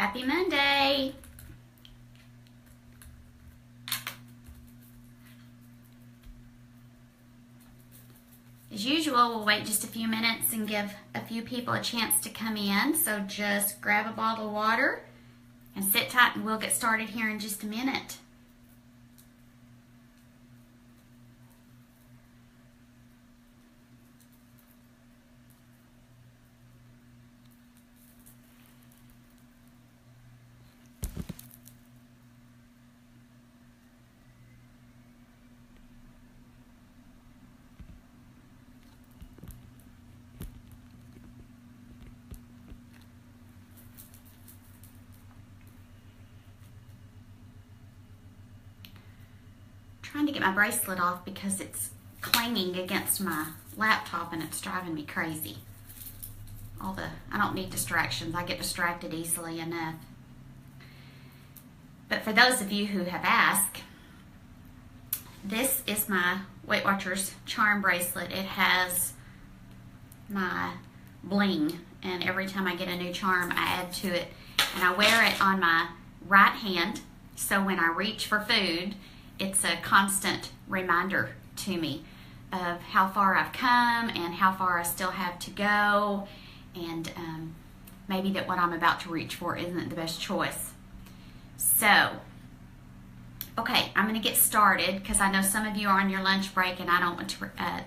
Happy Monday. As usual, we'll wait just a few minutes and give a few people a chance to come in. So just grab a bottle of water and sit tight and we'll get started here in just a minute. Trying to get my bracelet off because it's clanging against my laptop and it's driving me crazy. I don't need distractions. I get distracted easily enough. But for those of you who have asked, this is my Weight Watchers charm bracelet. It has my bling, and every time I get a new charm, I add to it. And I wear it on my right hand, so when I reach for food, it's a constant reminder to me of how far I've come and how far I still have to go, and maybe that what I'm about to reach for isn't the best choice. So, okay, I'm going to get started because I know some of you are on your lunch break and I don't want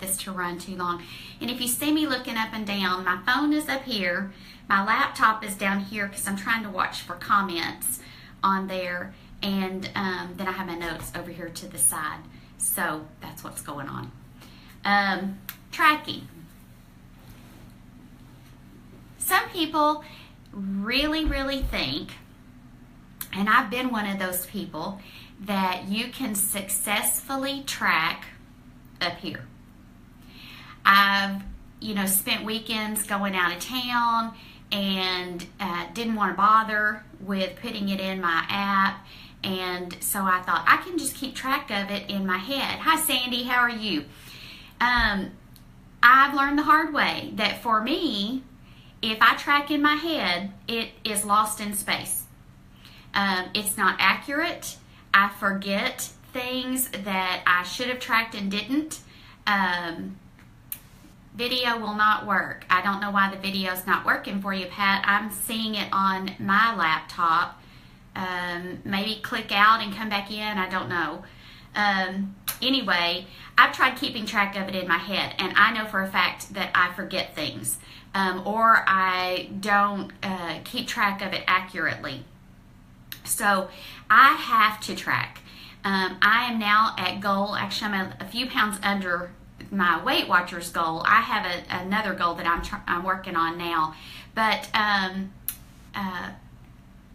this to run too long. And if you see me looking up and down, my phone is up here, my laptop is down here because I'm trying to watch for comments on there. And then I have my notes over here to the side. So that's what's going on. Tracking. Some people really think, and I've been one of those people, that you can successfully track up here. I've, spent weekends going out of town and didn't want to bother with putting it in my app. And so I thought I can just keep track of it in my head. Hi, Sandy. How are you? I've learned the hard way that for me, if I track in my head, it is lost in space. It's not accurate. I forget things that I should have tracked and didn't. Video will not work. I don't know why the video's not working for you, Pat. I'm seeing it on my laptop. Maybe click out and come back in. I don't know. Anyway, I've tried keeping track of it in my head, and I know for a fact that I forget things, or I don't keep track of it accurately. So I have to track. I am now at goal. Actually, I'm a few pounds under my Weight Watchers goal. I have another goal that I'm working on now, but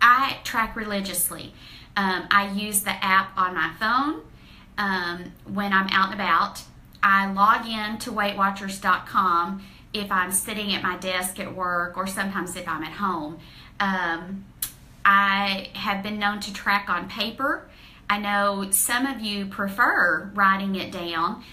I track religiously. I use the app on my phone when I'm out and about. I log in to WeightWatchers.com if I'm sitting at my desk at work, or sometimes if I'm at home. I have been known to track on paper. I know some of you prefer writing it down.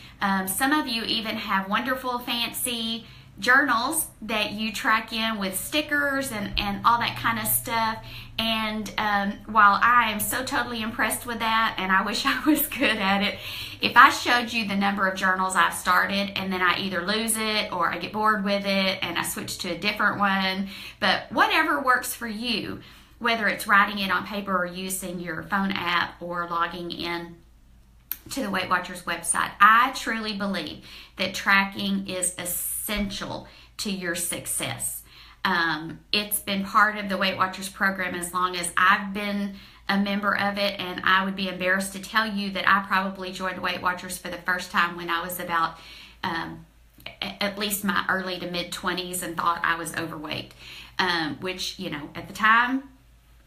Some of you even have wonderful, fancy journals that you track in with stickers and all that kind of stuff. And while I am so totally impressed with that, and I wish I was good at it, if I showed you the number of journals I've started and then I either lose it or I get bored with it and I switch to a different one, but whatever works for you, whether it's writing it on paper or using your phone app or logging in to the Weight Watchers website, I truly believe that tracking is essential to your success. It's been part of the Weight Watchers program as long as I've been a member of it, and I would be embarrassed to tell you that I probably joined Weight Watchers for the first time when I was about at least my early to mid 20s and thought I was overweight, which, at the time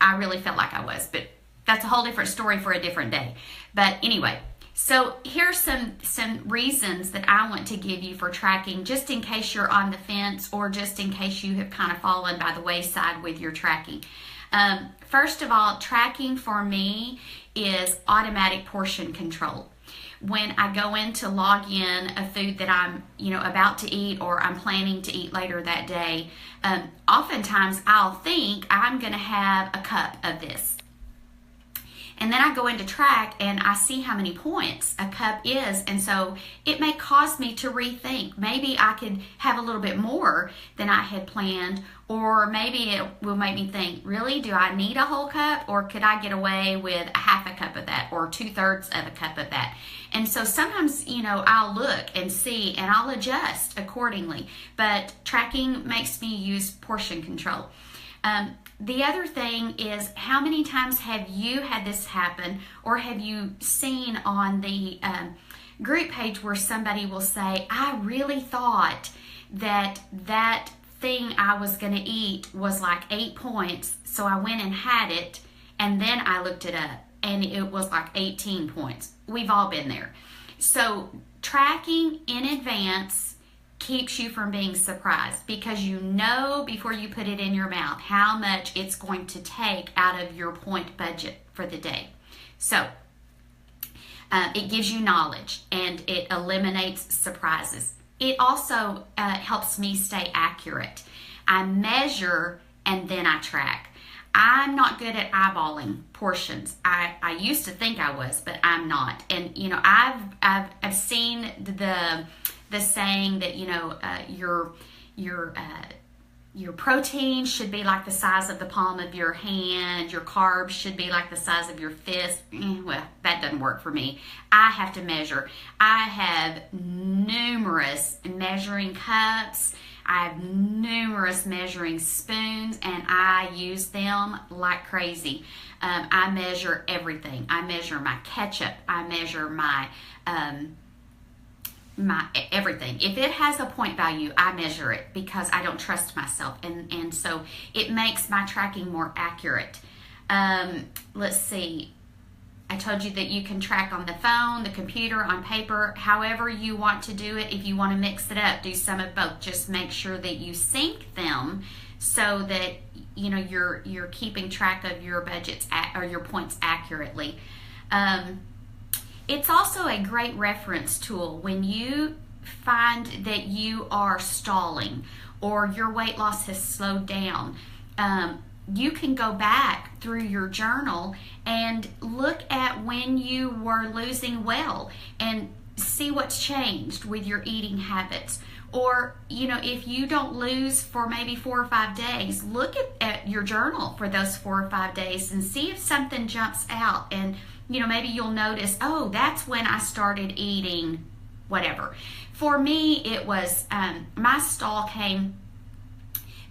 I really felt like I was, but that's a whole different story for a different day. But anyway, so here's some reasons that I want to give you for tracking, just in case you're on the fence or just in case you have kind of fallen by the wayside with your tracking. First of all, tracking for me is automatic portion control. when I go in to log in a food that I'm, about to eat or I'm planning to eat later that day, oftentimes I'll think I'm going to have a cup of this. And then I go into track and I see how many points a cup is. And so it may cause me to rethink. Maybe I could have a little bit more than I had planned. Or maybe it will make me think, really, do I need a whole cup? Or could I get away with a half a cup of that or 2/3 of a cup of that? And so sometimes, I'll look and see and I'll adjust accordingly. But tracking makes me use portion control. The other thing is, how many times have you had this happen, or have you seen on the group page where somebody will say, I really thought that thing I was going to eat was like 8 points, so I went and had it, and then I looked it up, and it was like 18 points. We've all been there. So tracking in advance keeps you from being surprised, because you know before you put it in your mouth how much it's going to take out of your point budget for the day. So it gives you knowledge and it eliminates surprises. It also helps me stay accurate. I measure and then I track. I'm not good at eyeballing portions. I used to think I was, but I'm not. And I've seen the saying that your protein should be like the size of the palm of your hand. Your carbs should be like the size of your fist. Well, that doesn't work for me. I have to measure. I have numerous measuring cups. I have numerous measuring spoons, and I use them like crazy. I measure everything. I measure my ketchup. I measure my everything. If it has a point value, I measure it because I don't trust myself, and so it makes my tracking more accurate. Let's see. I told you that you can track on the phone, the computer, on paper, however you want to do it. If you want to mix it up, do some of both. Just make sure that you sync them so that you're keeping track of your budgets or your points accurately. It's also a great reference tool when you find that you are stalling or your weight loss has slowed down. You can go back through your journal and look at when you were losing well and see what's changed with your eating habits. Or, if you don't lose for maybe 4 or 5 days, look at your journal for those 4 or 5 days and see if something jumps out. And, maybe you'll notice, oh, that's when I started eating whatever. For me, it was my stall came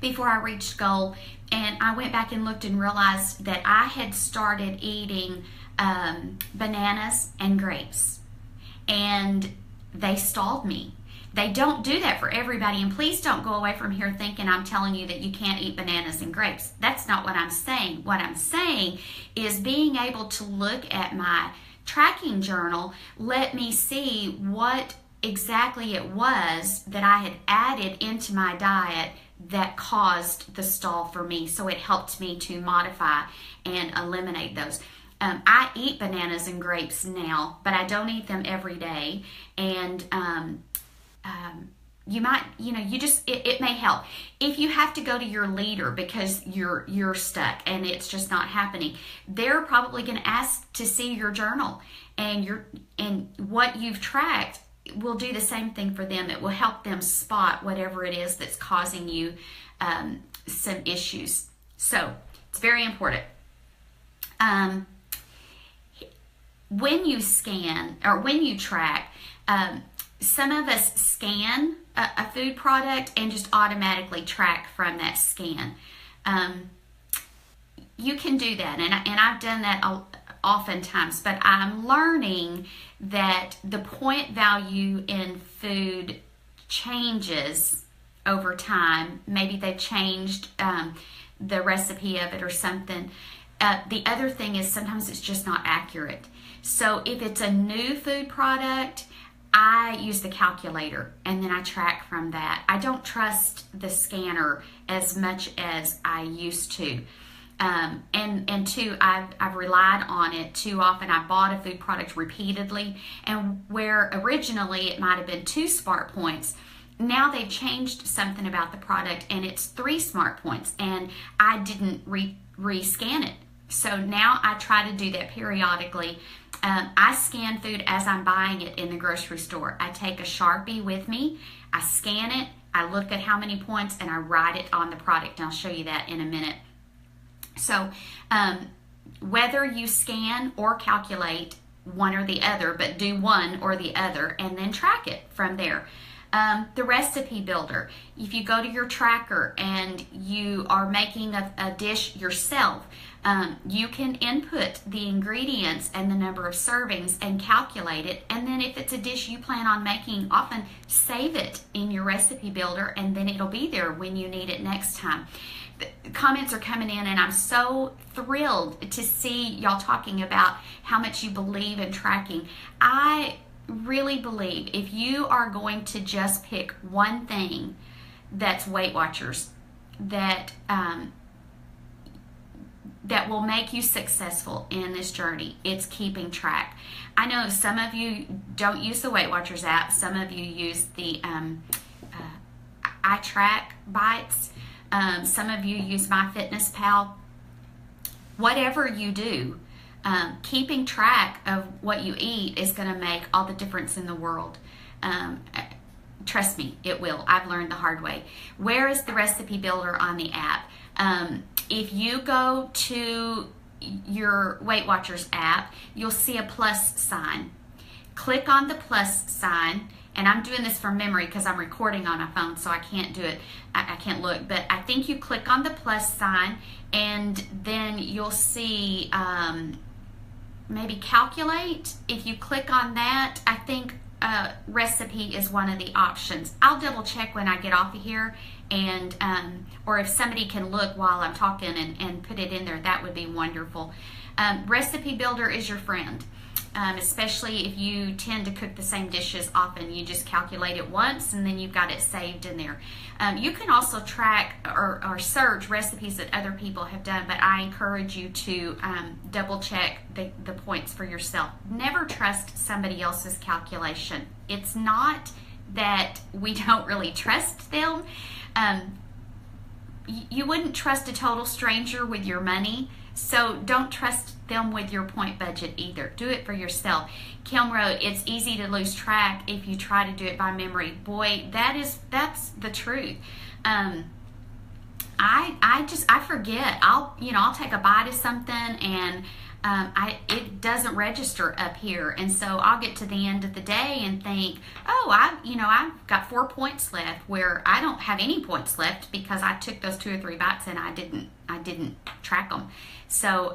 before I reached goal, and I went back and looked and realized that I had started eating bananas and grapes, and they stalled me. They don't do that for everybody, and please don't go away from here thinking I'm telling you that you can't eat bananas and grapes. That's not what I'm saying. What I'm saying is being able to look at my tracking journal let me see what exactly it was that I had added into my diet that caused the stall for me. So it helped me to modify and eliminate those. I eat bananas and grapes now, but I don't eat them every day. And you might, it may help. If you have to go to your leader because you're stuck and it's just not happening, they're probably going to ask to see your journal, and what you've tracked will do the same thing for them. It will help them spot whatever it is that's causing you some issues. So it's very important. When you scan or when you track, some of us scan a food product and just automatically track from that scan. You can do that, and I've done that oftentimes, but I'm learning that the point value in food changes over time. Maybe they've changed the recipe of it or something. The other thing is sometimes it's just not accurate. So if it's a new food product, I use the calculator and then I track from that. I don't trust the scanner as much as I used to. And two, I've relied on it too often. I bought a food product repeatedly, and where originally it might have been 2 smart points, now they've changed something about the product and it's 3 smart points, and I didn't re-scan it. So now I try to do that periodically. I scan food as I'm buying it in the grocery store. I take a Sharpie with me, I scan it, I look at how many points, and I write it on the product, and I'll show you that in a minute. So whether you scan or calculate, one or the other, but do one or the other and then track it from there. The recipe builder, if you go to your tracker and you are making a dish yourself, you can input the ingredients and the number of servings and calculate it, and then if it's a dish you plan on making often, save it in your recipe builder, and then it'll be there when you need it next time. The comments are coming in, and I'm so thrilled to see y'all talking about how much you believe in tracking. I really believe if you are going to just pick one thing that's Weight Watchers that that will make you successful in this journey, it's keeping track. I know some of you don't use the Weight Watchers app. Some of you use the iTrack Bites. Some of you use MyFitnessPal. Whatever you do, keeping track of what you eat is going to make all the difference in the world. Trust me, it will. I've learned the hard way. Where is the recipe builder on the app? If you go to your Weight Watchers app, you'll see a plus sign. Click on the plus sign. And I'm doing this from memory because I'm recording on my phone, so I can't do it. I can't look, but I think you click on the plus sign, and then you'll see maybe calculate. If you click on that, I think recipe is one of the options. I'll double check when I get off of here, and or if somebody can look while I'm talking and put it in there, that would be wonderful. Recipe builder is your friend. Especially if you tend to cook the same dishes often. You just calculate it once and then you've got it saved in there. You can also track or search recipes that other people have done, but I encourage you to double check the points for yourself. Never trust somebody else's calculation. It's not that we don't really trust them. You wouldn't trust a total stranger with your money, so don't trust them with your point budget either. Do it for yourself. Kim wrote, it's easy to lose track if you try to do it by memory. Boy, that's the truth. I forget. I'll take a bite of something and it doesn't register up here, and so I'll get to the end of the day and think, oh, I've got 4 points left, where I don't have any points left because I took those 2 or 3 bites and I didn't track them. So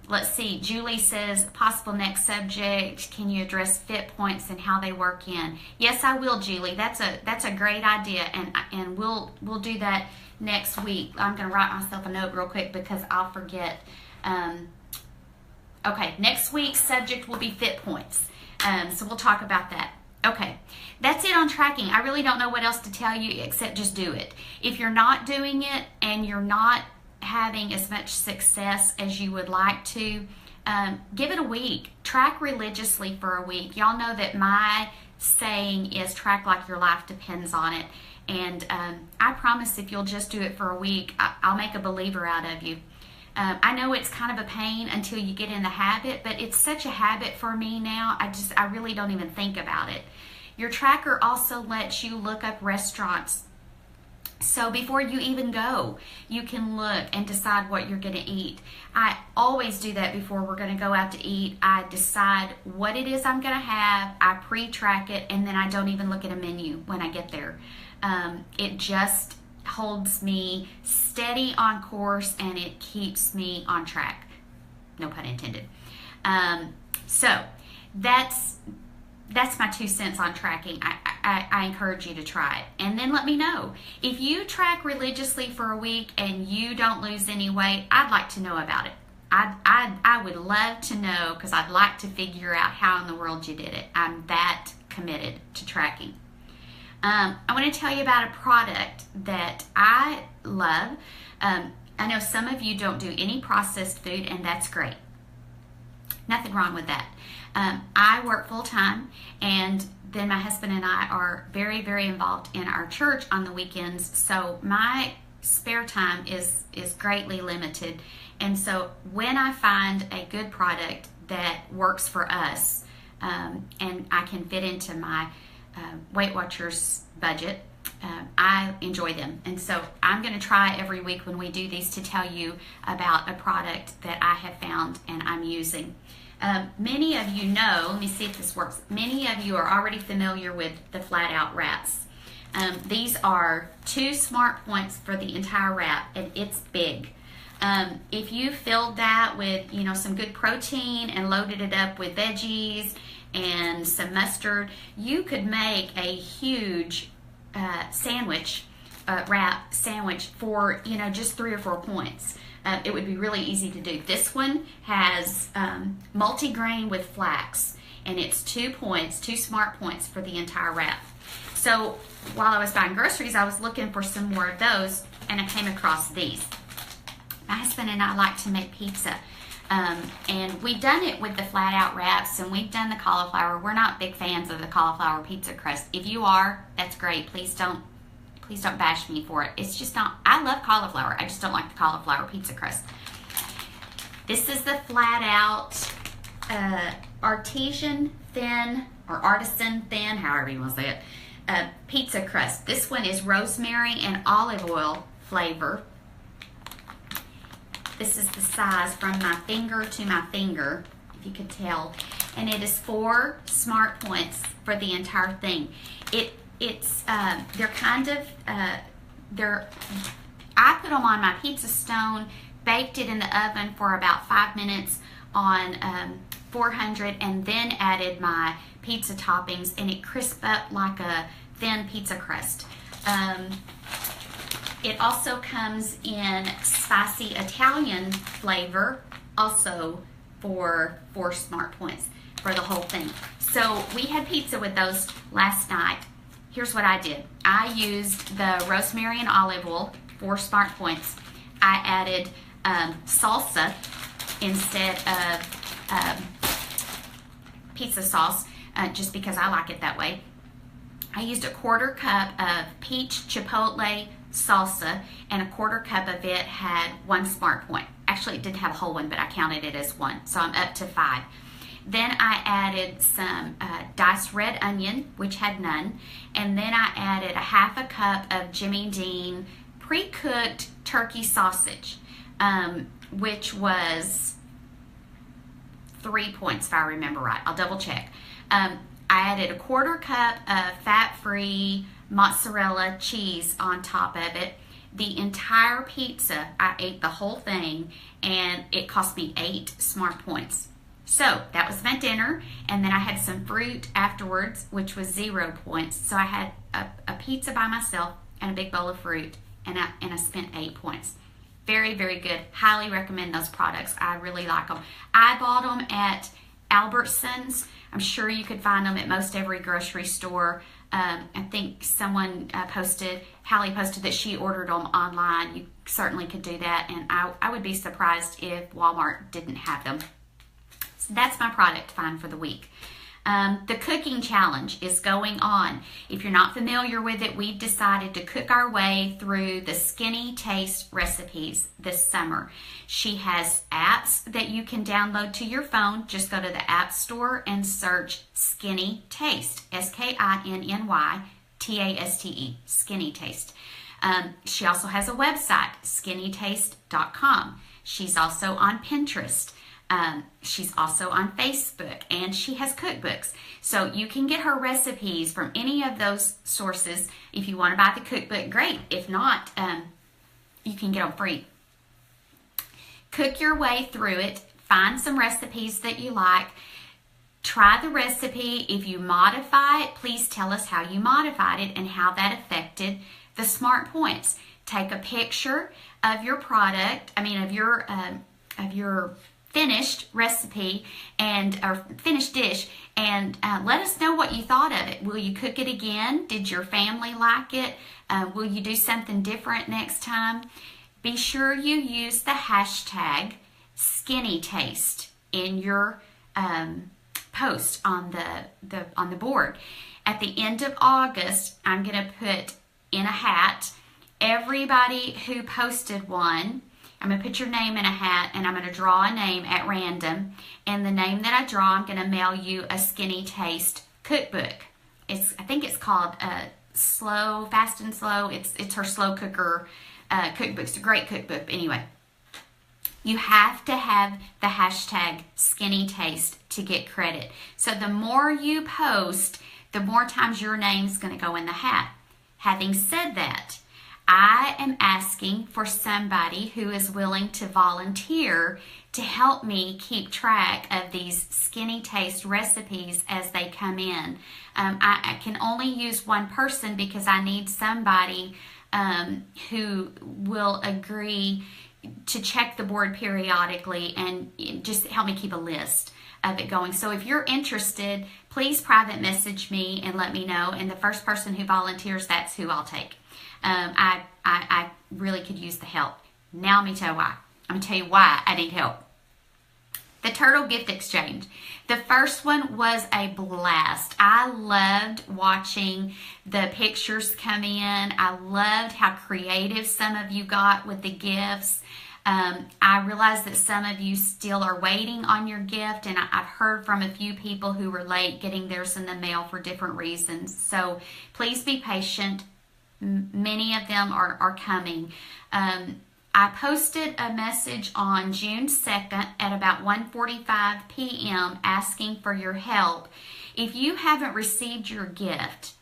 let's see. Julie says, possible next subject, can you address fit points and how they work in? Yes, I will, Julie. That's a great idea, and we'll do that next week. I'm going to write myself a note real quick because I'll forget. Okay, next week's subject will be fit points. So we'll talk about that. Okay, that's it on tracking. I really don't know what else to tell you except just do it. If you're not doing it and you're not having as much success as you would like to, give it a week. Track religiously for a week. Y'all know that my saying is track like your life depends on it. And I promise if you'll just do it for a week, I'll make a believer out of you. I know it's kind of a pain until you get in the habit, but it's such a habit for me now, I really don't even think about it. Your tracker also lets you look up restaurants. So before you even go, you can look and decide what you're going to eat. I always do that before we're going to go out to eat. I decide what it is I'm going to have, I pre-track it, and then I don't even look at a menu when I get there. It just holds me steady on course, and it keeps me on track. No pun intended. So that's my 2 cents on tracking. I encourage you to try it, and then let me know. If you track religiously for a week and you don't lose any weight, I'd like to know about it. I would love to know, because I'd like to figure out how in the world you did it. I'm that committed to tracking. I want to tell you about a product that I love. I know some of you don't do any processed food, and that's great. Nothing wrong with that. I work full time, and then my husband and I are very, very involved in our church on the weekends, so my spare time is greatly limited. And so when I find a good product that works for us, and I can fit into my Weight Watchers budget, I enjoy them. And so I'm going to try every week when we do these to tell you about a product that I have found and I'm using. Many of you know, let me see if this works. Many of you are already familiar with the Flat Out wraps. These are 2 Smart Points for the entire wrap, and it's big. If you filled that with, some good protein and loaded it up with veggies and some mustard, you could make a huge sandwich, wrap sandwich for, just 3 or 4 points. It would be really easy to do. This one has multi-grain with flax, and it's 2 points, 2 Smart Points for the entire wrap. So while I was buying groceries, I was looking for some more of those, and I came across these. My husband and I like to make pizza, and we've done it with the Flat Out wraps, and we've done the cauliflower. We're not big fans of the cauliflower pizza crust. If you are, that's great. Please don't bash me for it. It's just not, I love cauliflower. I just don't like the cauliflower pizza crust. This is the Flat Out artisan thin, or artisan thin, however you want to say it, pizza crust. This one is rosemary and olive oil flavor. This is the size from my finger to my finger, if you could tell. And it is 4 Smart Points for the entire thing. They're kind of, I put them on my pizza stone, baked it in the oven for about 5 minutes on 400, and then added my pizza toppings, and it crisped up like a thin pizza crust. It also comes in spicy Italian flavor, also for 4 Smart Points for the whole thing. So we had pizza with those last night. Here's what I did. I used the rosemary and olive oil, 4 Smart Points. I added salsa instead of pizza sauce, just because I like it that way. I used a 1/4 cup of peach chipotle salsa, and a 1/4 cup of it had 1 Smart Point. Actually, it didn't have a whole one, but I counted it as 1, so I'm up to 5. Then I added some diced red onion, which had none, and then I added a 1/2 cup of Jimmy Dean pre-cooked turkey sausage, which was 3 points if I remember right. I'll double check. I added a 1/4 cup of fat-free mozzarella cheese on top of it. The entire pizza, I ate the whole thing, and it cost me 8 Smart Points. So that was my dinner, and then I had some fruit afterwards, which was 0 points. So I had a pizza by myself and a big bowl of fruit, and I spent 8 points. Very, very good. Highly recommend those products. I really like them. I bought them at Albertsons. I'm sure you could find them at most every grocery store. I think someone Hallie posted that she ordered them online. You certainly could do that, and I would be surprised if Walmart didn't have them. So that's my product find for the week. The cooking challenge is going on. If you're not familiar with it, we've decided to cook our way through the Skinny Taste recipes this summer. She has apps that you can download to your phone. Just go to the App Store and search Skinny Taste, SKINNYTASTE, Skinny Taste. She also has a website, skinnytaste.com. She's also on Pinterest. She's also on Facebook, and she has cookbooks. So you can get her recipes from any of those sources. If you want to buy the cookbook, great. If not, you can get them free. Cook your way through it. Find some recipes that you like. Try the recipe. If you modify it, please tell us how you modified it and how that affected the Smart Points. Take a picture of your product, of your finished recipe or finished dish, and let us know what you thought of it. Will you cook it again? Did your family like it? Will you do something different next time? be sure you use the hashtag SkinnyTaste in your post on the board. At the end of August, I'm going to put in a hat everybody who posted one. I'm going to put your name in a hat, and I'm going to draw a name at random. And the name that I draw, I'm going to mail you a SkinnyTaste cookbook. I think it's called Slow, Fast and Slow. It's her slow cooker cookbook. It's a great cookbook. Anyway, you have to have the hashtag SkinnyTaste to get credit. So the more you post, the more times your name's going to go in the hat. Having said that, I am asking for somebody who is willing to volunteer to help me keep track of these SkinnyTaste recipes as they come in. I can only use one person because I need somebody who will agree to check the board periodically and just help me keep a list of it going. So if you're interested, please private message me and let me know. And the first person who volunteers, that's who I'll take. I really could use the help. Now let me tell you why. I'm going to tell you why I need help. The Turtle Gift Exchange. The first one was a blast. I loved watching the pictures come in. I loved how creative some of you got with the gifts. I realize that some of you still are waiting on your gift, and I've heard from a few people who were late getting theirs in the mail for different reasons. So please be patient. Many of them are coming. I posted a message on June 2nd at about 1:45 p.m. asking for your help. If you haven't received your gift,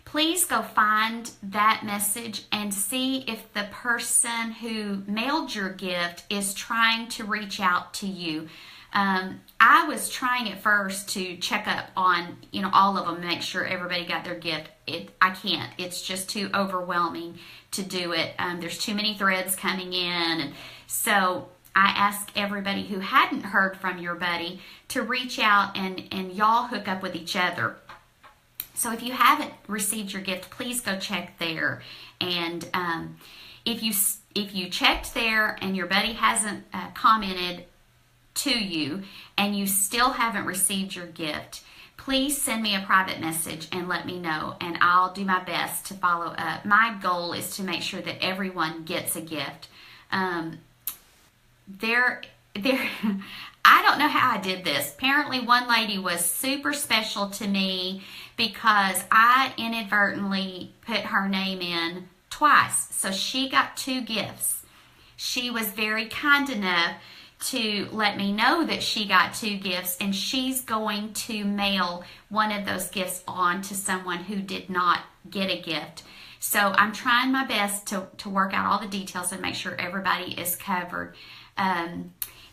please go find that message and see if the person who mailed your gift is trying to reach out to you. I was trying at first to check up on, all of them, make sure everybody got their gift. I can't. It's just too overwhelming to do it. There's too many threads coming in. And so I asked everybody who hadn't heard from your buddy to reach out and y'all hook up with each other. So if you haven't received your gift, please go check there. And if you checked there and your buddy hasn't commented to you and you still haven't received your gift, please send me a private message and let me know, and I'll do my best to follow up. My goal is to make sure that everyone gets a gift. I don't know how I did this. Apparently one lady was super special to me because I inadvertently put her name in twice. So she got 2 gifts. She was very kind enough to let me know that she got 2 gifts, and she's going to mail one of those gifts on to someone who did not get a gift. So I'm trying my best to work out all the details and make sure everybody is covered.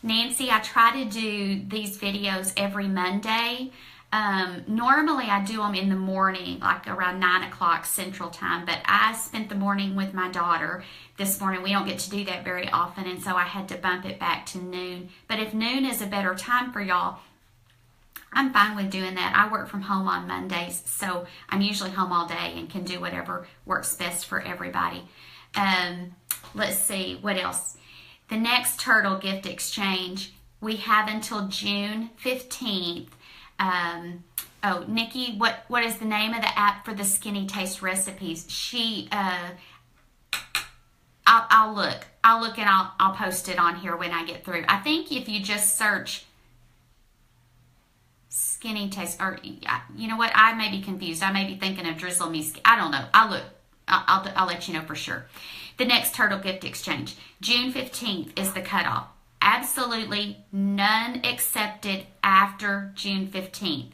Nancy, I try to do these videos every Monday. Normally I do them in the morning, like around 9 o'clock Central Time, but I spent the morning with my daughter this morning. We don't get to do that very often, and so I had to bump it back to noon. But if noon is a better time for y'all, I'm fine with doing that. I work from home on Mondays, so I'm usually home all day and can do whatever works best for everybody. Let's see, what else? The next Turtle Gift Exchange, we have until June 15th. Nikki, what is the name of the app for the SkinnyTaste recipes? I'll look and I'll post it on here when I get through. I think if you just search SkinnyTaste, or you know what, I may be confused. I may be thinking of Drizzle Me. I don't know. I'll look. I'll let you know for sure. The next Turtle Gift Exchange, June 15th is the cutoff. Absolutely none accepted after June 15th.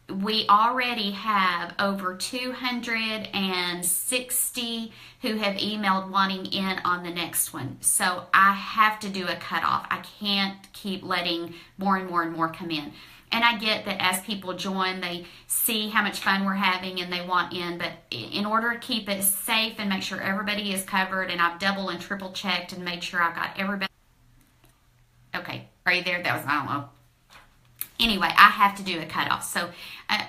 We already have over 260 who have emailed wanting in on the next one. So I have to do a cutoff. I can't keep letting more and more and more come in. And I get that as people join, they see how much fun we're having and they want in. But in order to keep it safe and make sure everybody is covered, and I've double and triple checked and made sure I've got everybody. Okay, are you there? That was, I don't know. Anyway, I have to do a cutoff. So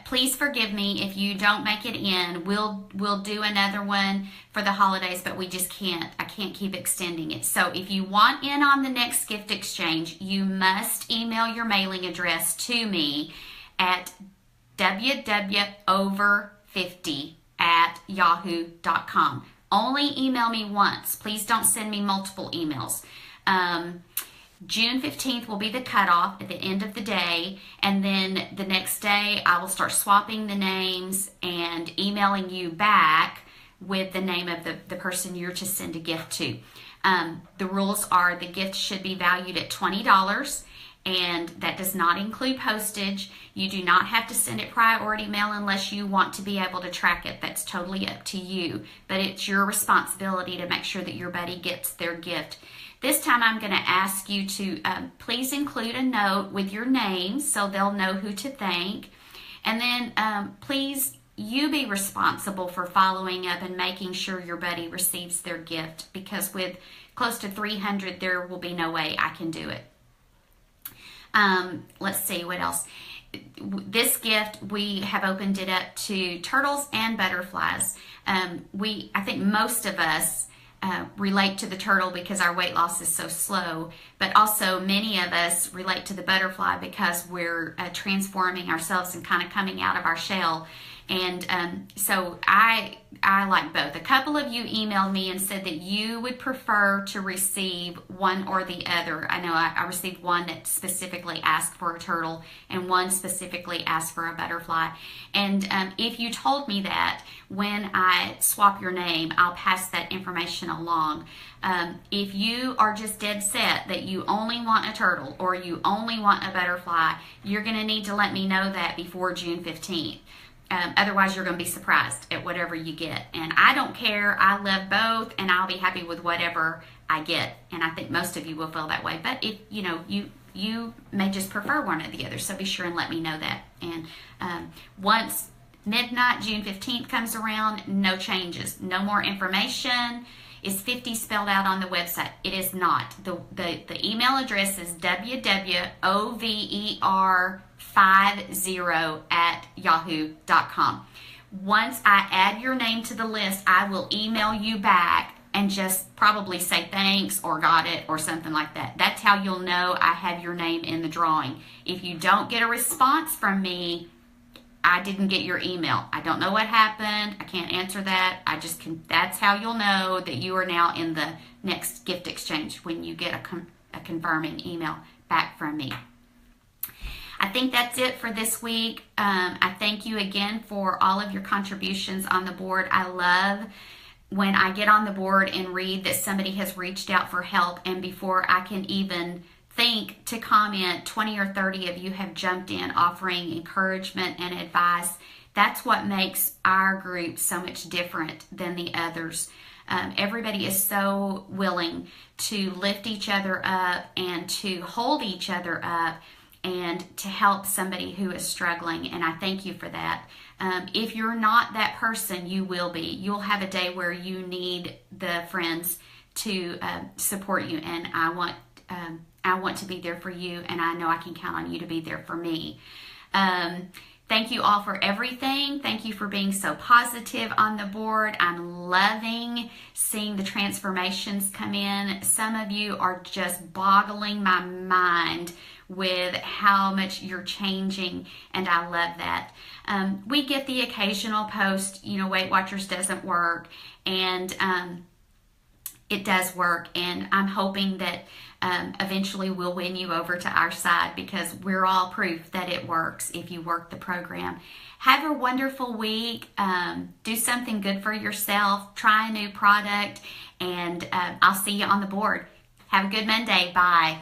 please forgive me if you don't make it in. We'll do another one for the holidays, but we just can't. I can't keep extending it. So if you want in on the next gift exchange, you must email your mailing address to me at wwover50@yahoo.com. Only email me once. Please don't send me multiple emails. June 15th will be the cutoff at the end of the day, and then the next day I will start swapping the names and emailing you back with the name of the person you're to send a gift to. The rules are the gift should be valued at $20, and that does not include postage. You do not have to send it priority mail unless you want to be able to track it. That's totally up to you, but it's your responsibility to make sure that your buddy gets their gift. This time I'm going to ask you to please include a note with your name so they'll know who to thank. And then please, you be responsible for following up and making sure your buddy receives their gift, because with close to 300, there will be no way I can do it. Let's see, what else? This gift, we have opened it up to turtles and butterflies. I think most of us relate to the turtle because our weight loss is so slow, but also many of us relate to the butterfly because we're transforming ourselves and kind of coming out of our shell. And so I like both. A couple of you emailed me and said that you would prefer to receive one or the other. I know I received one that specifically asked for a turtle and one specifically asked for a butterfly. And if you told me that, when I swap your name, I'll pass that information along. If you are just dead set that you only want a turtle or you only want a butterfly, you're going to need to let me know that before June 15th. Otherwise, you're going to be surprised at whatever you get. And I don't care. I love both, and I'll be happy with whatever I get. And I think most of you will feel that way. But if you may just prefer one or the other, so be sure and let me know that. And once midnight, June 15th comes around, no changes, no more information. Is 50 spelled out on the website? It is not. The email address is wwover50@yahoo.com. Once I add your name to the list, I will email you back and just probably say thanks or got it or something like that. That's how you'll know I have your name in the drawing. If you don't get a response from me, I didn't get your email. I don't know what happened. I can't answer that. That's how you'll know that you are now in the next gift exchange, when you get a confirming email back from me. I think that's it for this week. I thank you again for all of your contributions on the board. I love when I get on the board and read that somebody has reached out for help, and before I can even think to comment, 20 or 30 of you have jumped in offering encouragement and advice. That's what makes our group so much different than the others. Everybody is so willing to lift each other up and to hold each other up and to help somebody who is struggling, and I thank you for that. If you're not that person, you will be. You'll have a day where you need the friends to support you, and I want to be there for you, and I know I can count on you to be there for me. Thank you all for everything. Thank you for being so positive on the board. I'm loving seeing the transformations come in. Some of you are just boggling my mind with how much you're changing, and I love that. We get the occasional post, Weight Watchers doesn't work, and it does work, and I'm hoping that eventually we'll win you over to our side, because we're all proof that it works if you work the program. Have a wonderful week. Do something good for yourself. Try a new product, and I'll see you on the board. Have a good Monday. Bye.